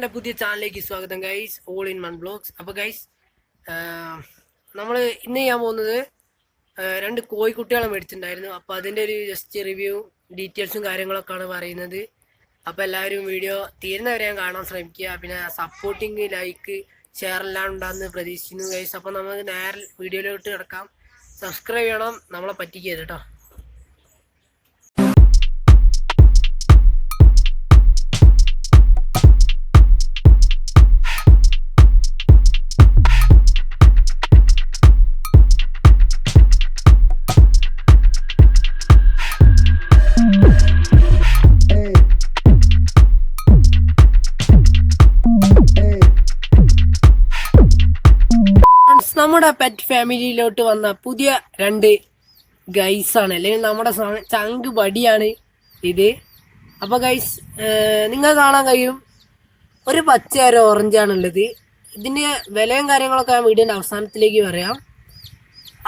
എൻ്റെ പുതിയ ചാനലിലേക്ക് സ്വാഗതം guys, all in one blogs. അപ്പോൾ ഗൈസ്, നമ്മൾ ഇന്ന് ചെയ്യാൻ പോകുന്നത് രണ്ട് കോഴിക്കുട്ടികളെ മേടിച്ചിട്ടുണ്ടായിരുന്നു. അപ്പോൾ അതിൻ്റെ ഒരു ജസ്റ്റ് റിവ്യൂ ഡീറ്റെയിൽസും കാര്യങ്ങളൊക്കെയാണ് പറയുന്നത്. അപ്പോൾ എല്ലാവരും വീഡിയോ തീരുന്നവരെ ഞാൻ കാണാൻ ശ്രമിക്കുക. പിന്നെ സപ്പോർട്ടിങ്, ലൈക്ക്, ഷെയർ എല്ലാം ഉണ്ടാകുന്ന പ്രതീക്ഷിക്കുന്നു ഗൈസ്. അപ്പോൾ നമുക്ക് നേരെ വീഡിയോയിലോട്ട് കിടക്കാം. സബ്സ്ക്രൈബ് ചെയ്യണം, നമ്മളെ പറ്റിക്കരുത് കേട്ടോ. നമ്മുടെ പെറ്റ് ഫാമിലിയിലോട്ട് വന്ന പുതിയ രണ്ട് ഗൈസാണ്, അല്ലെങ്കിൽ നമ്മുടെ ചങ്ക് ബഡിയാണ് ഇത്. അപ്പോൾ ഗൈസ്, നിങ്ങൾ കാണാൻ കഴിയും ഒരു പച്ച ഒരു ഓറഞ്ചാണുള്ളത്. ഇതിൻ്റെ വിലയും കാര്യങ്ങളൊക്കെ ഞാൻ വീഡിയോൻ്റെ അവസാനത്തിലേക്ക് പറയാം.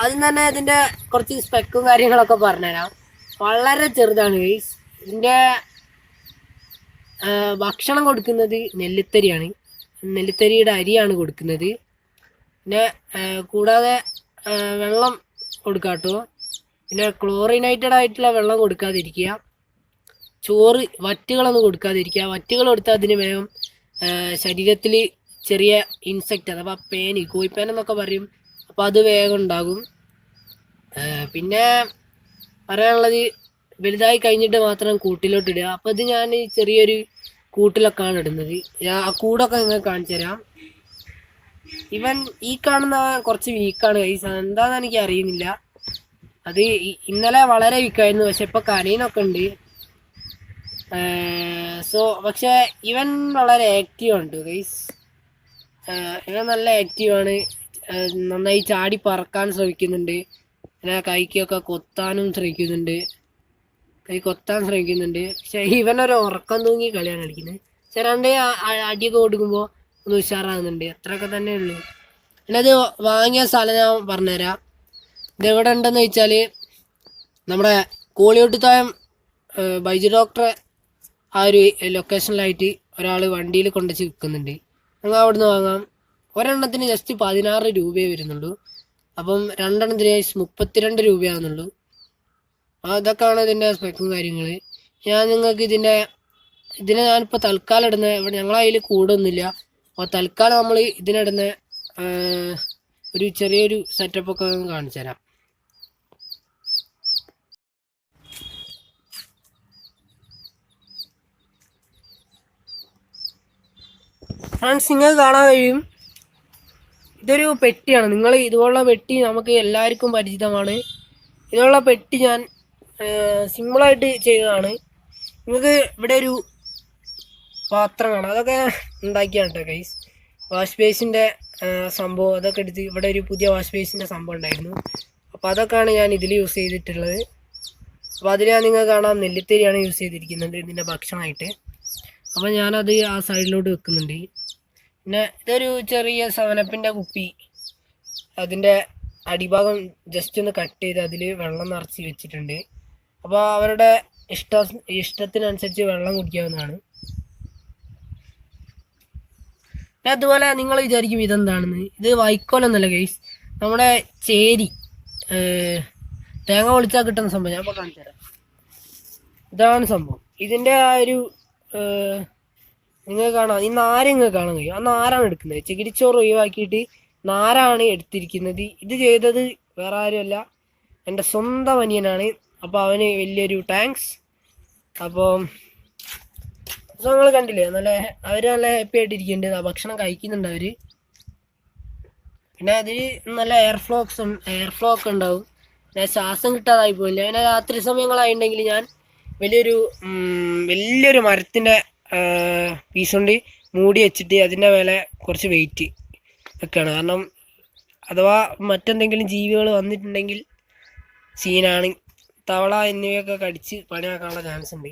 ആദ്യം തന്നെ ഇതിൻ്റെ കുറച്ച് സ്പെക്കും കാര്യങ്ങളൊക്കെ പറഞ്ഞുതരാം. വളരെ ചെറുതാണ് ഗൈസ്. ഇതിൻ്റെ ഭക്ഷണം കൊടുക്കുന്നത് നെല്ലിത്തരിയാണ്, നെല്ലിത്തരിയുടെ അരിയാണ് കൊടുക്കുന്നത്. പിന്നെ കൂടാതെ വെള്ളം കൊടുക്കാട്ടോ. പിന്നെ ക്ലോറിനേറ്റഡ് ആയിട്ടുള്ള വെള്ളം കൊടുക്കാതിരിക്കുക. ചോറ് വറ്റുകളൊന്നും കൊടുക്കാതിരിക്കുക. വറ്റുകൾ കൊടുത്താൽ അതിന് വേഗം ശരീരത്തിൽ ചെറിയ ഇൻസെക്റ്റ് അഥവാ പേന്, കോഴിപ്പേൻ എന്നൊക്കെ പറയും, അപ്പോൾ അത് വേഗം ഉണ്ടാകും. പിന്നെ പറയാനുള്ളത്, വലുതായി കഴിഞ്ഞിട്ട് മാത്രം കൂട്ടിലോട്ട് ഇടുക. അപ്പോൾ ഇത് ഞാൻ ചെറിയൊരു കൂട്ടിലൊക്കെയാണ് ഇടുന്നത്. ആ കൂടൊക്കെ നിങ്ങൾക്ക് കാണിച്ചു തരാം. ഇവൻ ഈ കാണുന്ന കുറച്ച് വീക്കാണ് ഗൈസ്. എന്താണെന്ന് എനിക്ക് അറിയുന്നില്ല. അത് ഇന്നലെ വളരെ വീക്കായിരുന്നു, പക്ഷെ ഇപ്പോൾ കരയിനൊക്കെ ഉണ്ട്. പക്ഷെ ഇവൻ വളരെ ആക്റ്റീവാണ് ഗൈസ്. ഇവൻ നല്ല ആക്റ്റീവാണ്. നന്നായി ചാടി പറക്കാൻ ശ്രമിക്കുന്നുണ്ട്. പിന്നെ കൈക്കൊക്കെ കൊത്താനും ശ്രമിക്കുന്നുണ്ട്. പക്ഷെ ഇവനൊരു ഉറക്കം തൂങ്ങി കളിയാണ് കളിക്കുന്നത്. പക്ഷെ രണ്ടേ അടിയൊക്കെ കൊടുക്കുമ്പോൾ ഒന്ന് ഉഷാറാകുന്നുണ്ട്. അത്രയൊക്കെ തന്നെ ഉള്ളൂ. പിന്നെ അത് വാങ്ങിയ സ്ഥലം ഞാൻ പറഞ്ഞുതരാം. ഇതെവിടെ ഉണ്ടെന്ന് വെച്ചാൽ നമ്മുടെ കോളിയോട്ടുതായം ബൈജു ഡോക്ടറെ ആ ഒരു ലൊക്കേഷനിലായിട്ട് ഒരാൾ വണ്ടിയിൽ കൊണ്ടുവച്ച് വിൽക്കുന്നുണ്ട്. നിങ്ങൾ അവിടെ നിന്ന് വാങ്ങാം. ഒരെണ്ണത്തിന് ജസ്റ്റ് 16 രൂപയേ വരുന്നുള്ളൂ. അപ്പം രണ്ടെണ്ണത്തിന് 32 രൂപയാകുന്നുള്ളൂ. അതൊക്കെയാണ് ഇതിൻ്റെ സ്പെക്കും കാര്യങ്ങൾ. ഞാൻ നിങ്ങൾക്ക് ഇതിനെ ഞാനിപ്പോൾ തൽക്കാലം ഇടുന്ന, ഇവിടെ ഞങ്ങളതിൽ കൂടൊന്നുമില്ല. അപ്പോൾ തൽക്കാലം നമ്മൾ ഇതിനിടുന്ന ഒരു ചെറിയൊരു സെറ്റപ്പൊക്കെ കാണിച്ചു തരാം. ഫ്രണ്ട്സ്, നിങ്ങൾ കാണാൻ കഴിയും ഇതൊരു പെട്ടിയാണ്. നിങ്ങൾ ഇതുപോലുള്ള പെട്ടി നമുക്ക് എല്ലാവർക്കും പരിചിതമാണ്. ഇതുപോലുള്ള പെട്ടി ഞാൻ സിമ്പിളായിട്ട് ചെയ്തതാണ്. നിങ്ങൾക്ക് ഇവിടെ ഒരു പാത്രം കാണാം, അതൊക്കെ ഉണ്ടാക്കിയാണ് കേട്ടോ ഗൈസ്. വാഷ് ബേസിൻ്റെ സംഭവം അതൊക്കെ എടുത്ത് ഇവിടെ ഒരു പുതിയ വാഷ് ബേസിൻ്റെ സംഭവം ഉണ്ടായിരുന്നു. അപ്പോൾ അതൊക്കെയാണ് ഞാൻ ഇതിൽ യൂസ് ചെയ്തിട്ടുള്ളത്. അപ്പോൾ അതിൽ ഞാൻ നിങ്ങൾ കാണാം നെല്ലിത്തരിയാണ് യൂസ് ചെയ്തിരിക്കുന്നത് ഇതിൻ്റെ ഭക്ഷണമായിട്ട്. അപ്പോൾ ഞാനത് ആ സൈഡിലോട്ട് വെക്കുന്നുണ്ട്. പിന്നെ ഇതൊരു ചെറിയ സവനപ്പിൻ്റെ കുപ്പി, അതിൻ്റെ അടിഭാഗം ജസ്റ്റ് ഒന്ന് കട്ട് ചെയ്ത് അതിൽ വെള്ളം നിറച്ച് വെച്ചിട്ടുണ്ട്. അപ്പോൾ അവരുടെ ഇഷ്ടത്തിനനുസരിച്ച് വെള്ളം കുടിക്കാവുന്നതാണ്. അതുപോലെ നിങ്ങൾ വിചാരിക്കും ഇതെന്താണെന്ന്. ഇത് വൈക്കോലൊന്നുമല്ല ഗൈസ്, നമ്മുടെ ചേരി, തേങ്ങ പൊളിച്ചാൽ കിട്ടുന്ന സംഭവം. ഞാൻ ഇപ്പോൾ കാണിച്ചു തരാം. ഇതാണ് സംഭവം. ഇതിൻ്റെ ആ ഒരു നിങ്ങൾ കാണാം, ഈ നാര് നിങ്ങൾ കാണാൻ കഴിയും. ആ നാരാണ് എടുക്കുന്നത്. ചകിരിച്ചോറ് ഒഴിവാക്കിയിട്ട് നാരാണ് എടുത്തിരിക്കുന്നത്. ഇത് ചെയ്തത് വേറെ ആരുമല്ല, എൻ്റെ സ്വന്തം അനിയനാണ്. അപ്പോൾ അവന് വലിയൊരു താങ്ക്സ്. അപ്പോൾ നിങ്ങൾ കണ്ടില്ലേ, അവർ നല്ല ഹാപ്പി ആയിട്ടിരിക്കുന്നുണ്ട്. ആ ഭക്ഷണം കഴിക്കുന്നുണ്ട് അവർ. പിന്നെ അതിൽ നല്ല എയർ ഫ്ലോ ഒക്കെ ഉണ്ടാവും. പിന്നെ ശ്വാസം കിട്ടാതായി പോയില്ല. പിന്നെ രാത്രി സമയങ്ങളായിട്ടുണ്ടെങ്കിൽ ഞാൻ വലിയൊരു മരത്തിൻ്റെ പീസ് കൊണ്ട് മൂടി വെച്ചിട്ട് അതിൻ്റെ മേലെ കുറച്ച് വെയിറ്റ് ഒക്കെയാണ്. കാരണം അഥവാ മറ്റെന്തെങ്കിലും ജീവികൾ വന്നിട്ടുണ്ടെങ്കിൽ സീനാണ്. തവള എന്നിവയൊക്കെ കടിച്ച് പണിയാക്കാനുള്ള ചാൻസ് ഉണ്ട്.